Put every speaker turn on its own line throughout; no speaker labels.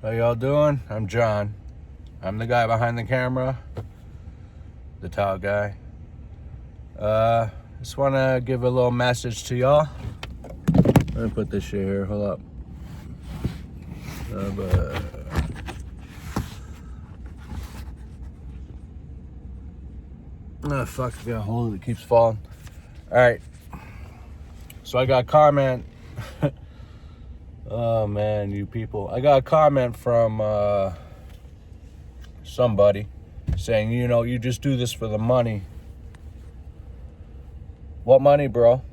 How y'all doing? I'm John. I'm the guy behind the camera, the tall guy. Just want to give a little message to y'all. Let me put this shit here. Hold up. Fuck, I got a hold of it. It keeps falling. All right. So I got a comment. Oh man, you people. I got a comment from somebody saying, you just do this for the money. What money, bro?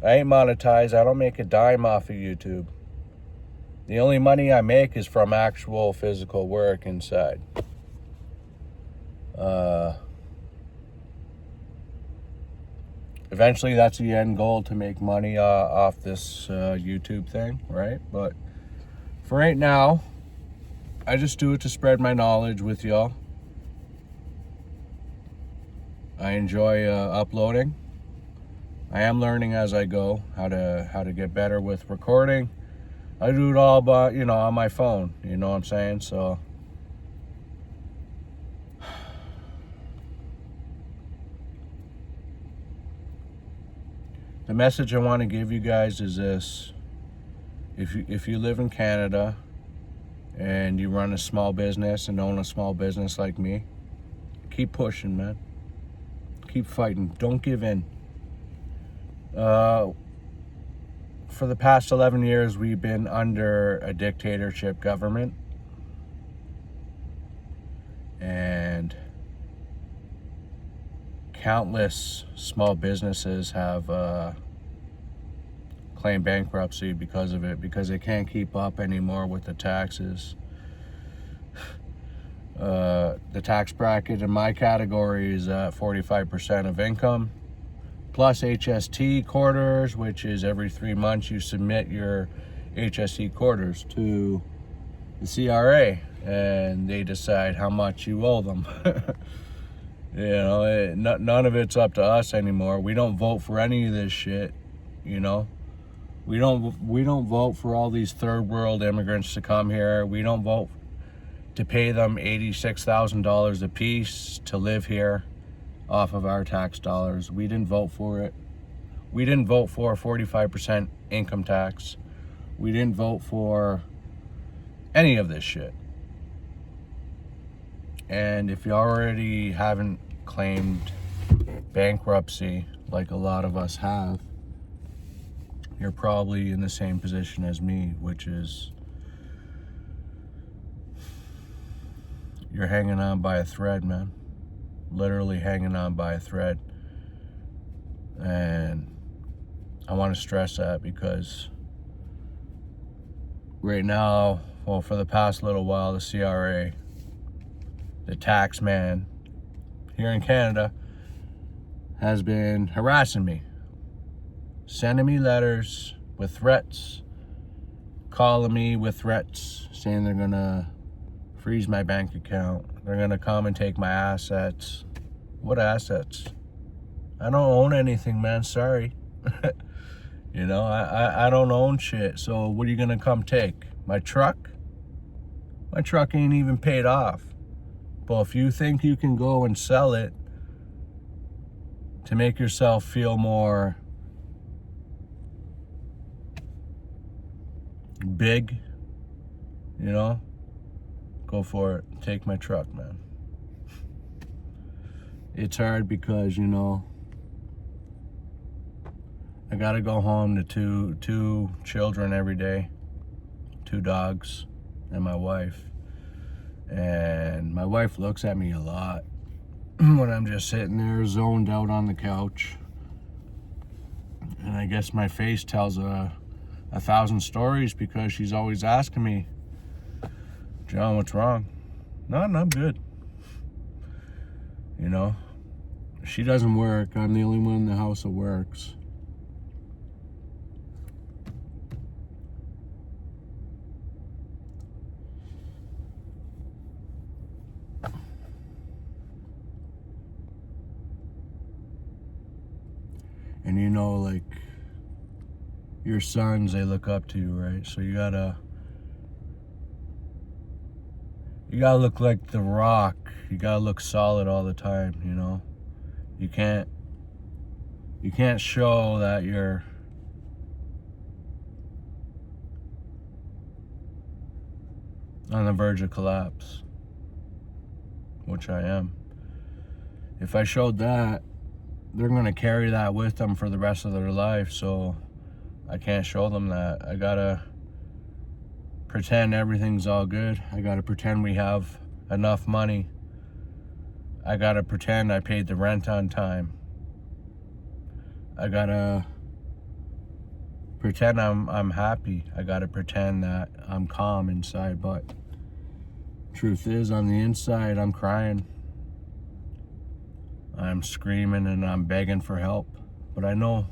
I ain't monetized. I don't make a dime off of YouTube. The only money I make is from actual physical work inside. Eventually, that's the end goal, to make money off this YouTube thing, right? But for right now, I just do it to spread my knowledge with y'all. I enjoy uploading. I am learning as I go how to get better with recording. I do it all on my phone, you know what I'm saying? So the message I want to give you guys is this. If you live in Canada and you run a small business and own a small business like me, keep pushing, man. Keep fighting. Don't give in. For the past 11 years, we've been under a dictatorship government. And countless small businesses have claimed bankruptcy because of it, because they can't keep up anymore with the taxes. The tax bracket in my category is 45% of income, plus HST quarters, which is every 3 months you submit your HST quarters to the CRA, and they decide how much you owe them. None of it's up to us anymore. We don't vote for any of this shit. We don't vote for all these third world immigrants to come here. We don't vote to pay them $86,000 a piece to live here off of our tax dollars. We didn't vote for it. We didn't vote for 45% income tax. We didn't vote for any of this shit. And if you already haven't claimed bankruptcy, like a lot of us have, you're probably in the same position as me, which is you're hanging on by a thread, man. Literally hanging on by a thread. And I want to stress that, because right now, well, for the past little while, the CRA, the tax man here in Canada, has been harassing me, sending me letters with threats, calling me with threats, saying they're gonna freeze my bank account, they're gonna come and take my assets. What assets? I don't own anything, man. Sorry. I don't own shit. So what are you gonna come take? My truck? My truck ain't even paid off. But if you think you can go and sell it to make yourself feel more big, go for it. Take my truck, man. It's hard because, I gotta go home to two children every day, 2 dogs, and my wife. And my wife looks at me a lot when I'm just sitting there zoned out on the couch. And I guess my face tells 1,000 stories, because she's always asking me, John, what's wrong? Nothing, I'm good. She doesn't work. I'm the only one in the house that works. And your sons, they look up to you, right? So you gotta You gotta look like the Rock. You gotta look solid all the time, you know? You can't show that you're on the verge of collapse, which I am. If I showed that, they're gonna carry that with them for the rest of their life, so I can't show them that. I gotta pretend everything's all good. I gotta pretend we have enough money. I gotta pretend I paid the rent on time. I gotta pretend I'm happy. I gotta pretend that I'm calm inside, but truth is, on the inside, I'm crying. I'm screaming and I'm begging for help. But I know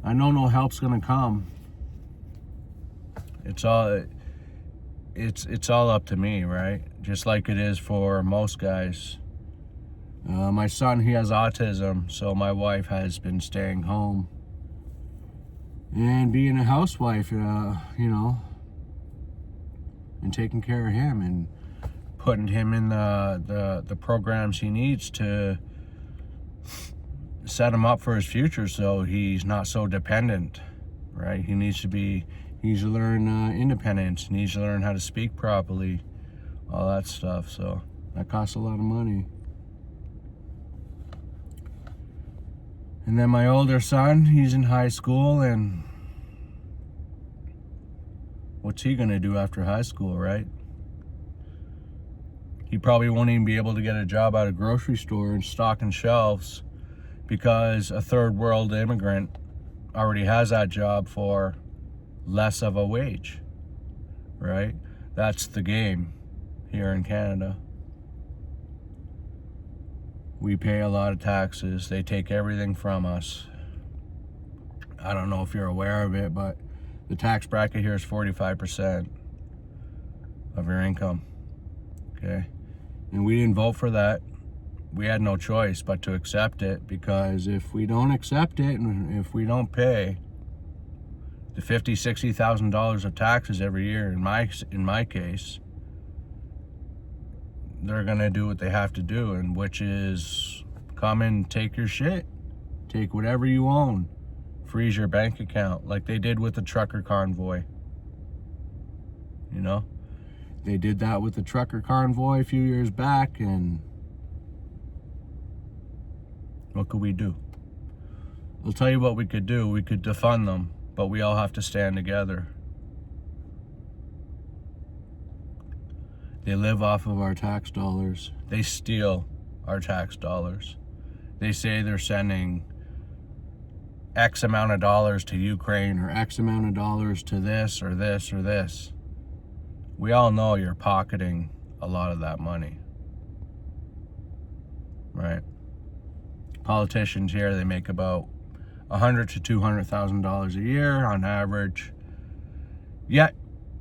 no help's gonna come. It's all up to me, right? Just like it is for most guys. My son, he has autism, so my wife has been staying home and being a housewife, you know, and taking care of him and putting him in the programs he needs to set him up for his future, so he's not so dependent, right? He needs to learn independence. He needs to learn how to speak properly, all that stuff. So that costs a lot of money. And then my older son, he's in high school, and what's he gonna do after high school, right? He probably won't even be able to get a job at a grocery store and stocking shelves because a third world immigrant already has that job for less of a wage, right? That's the game here in Canada. We pay a lot of taxes. They take everything from us. I don't know if you're aware of it, but the tax bracket here is 45% of your income, okay? And we didn't vote for that. We had no choice but to accept it, because if we don't accept it and if we don't pay the $50,000, $60,000 of taxes every year, in my case, they're gonna do what they have to do, and which is come and take your shit, take whatever you own, freeze your bank account, like they did with the trucker convoy. You know, they did that with the trucker convoy a few years back, and what could we do? I'll tell you what we could do. We could defund them, but we all have to stand together. They live off of our tax dollars. They steal our tax dollars. They say they're sending X amount of dollars to Ukraine, or X amount of dollars to this or this or this. We all know you're pocketing a lot of that money, right? Politicians here, they make about $100,000 to $200,000 a year on average. Yet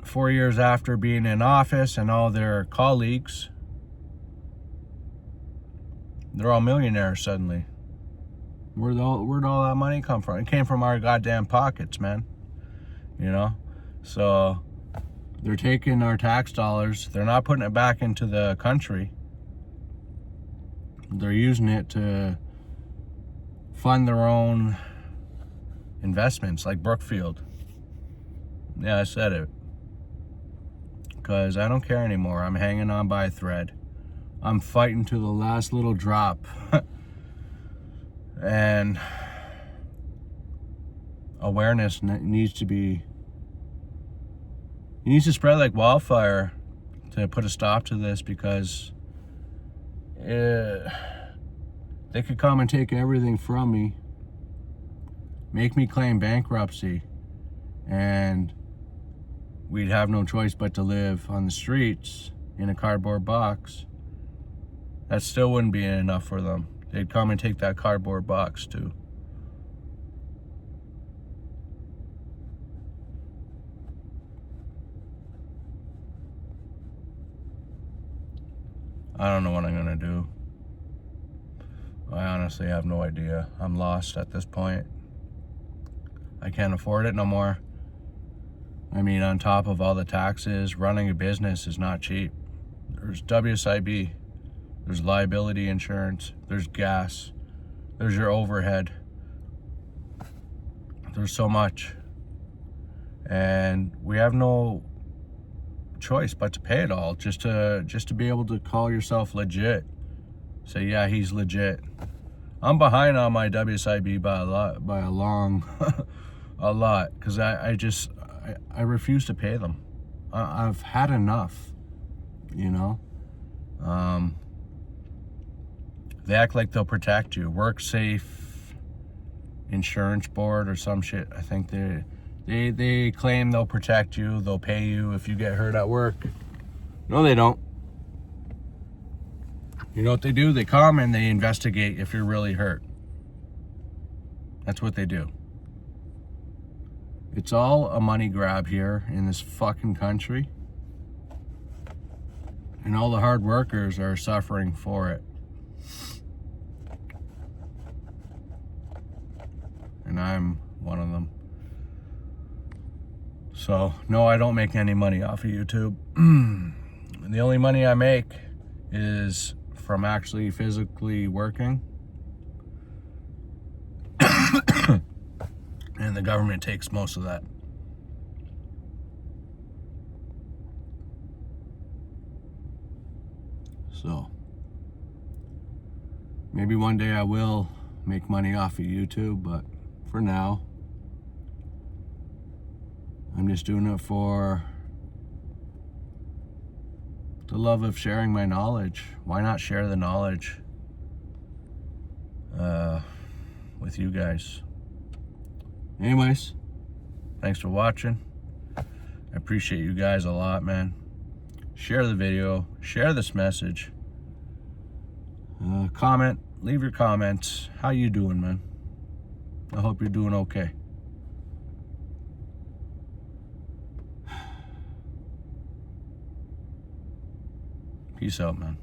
4 years after being in office, and all their colleagues, they're all millionaires suddenly. Where'd all that money come from? It came from our goddamn pockets, man. You know? So they're taking our tax dollars. They're not putting it back into the country. They're using it to fund their own investments, like Brookfield. Yeah, I said it. Because I don't care anymore. I'm hanging on by a thread. I'm fighting to the last little drop. And awareness needs to spread like wildfire to put a stop to this, because they could come and take everything from me, make me claim bankruptcy, and we'd have no choice but to live on the streets in a cardboard box. That still wouldn't be enough for them. They'd come and take that cardboard box too. I don't know what I'm gonna do. I honestly have no idea. I'm lost at this point. I can't afford it no more. I mean, on top of all the taxes, running a business is not cheap. there's WSIB, there's liability insurance, there's gas, there's your overhead. There's so much. And we have no choice but to pay it all just to be able to call yourself legit. Say, yeah, he's legit. I'm behind on my WSIB by a long a lot, because I refuse to pay them. I've had enough, you know. They act like they'll protect you. Work Safe Insurance Board or some shit. I think they claim they'll protect you. They'll pay you if you get hurt at work. No, they don't. You know what they do? They come and they investigate if you're really hurt. That's what they do. It's all a money grab here in this fucking country. And all the hard workers are suffering for it. And I'm one of them. So, no, I don't make any money off of YouTube. The only money I make is from actually physically working. And the government takes most of that. So, maybe one day I will make money off of YouTube, but for now, I'm just doing it for the love of sharing my knowledge. Why not share the knowledge with you guys? Anyways, thanks for watching. I appreciate you guys a lot, man. Share the video, share this message. Comment, leave your comments. How you doing, man? I hope you're doing okay. Peace out, man.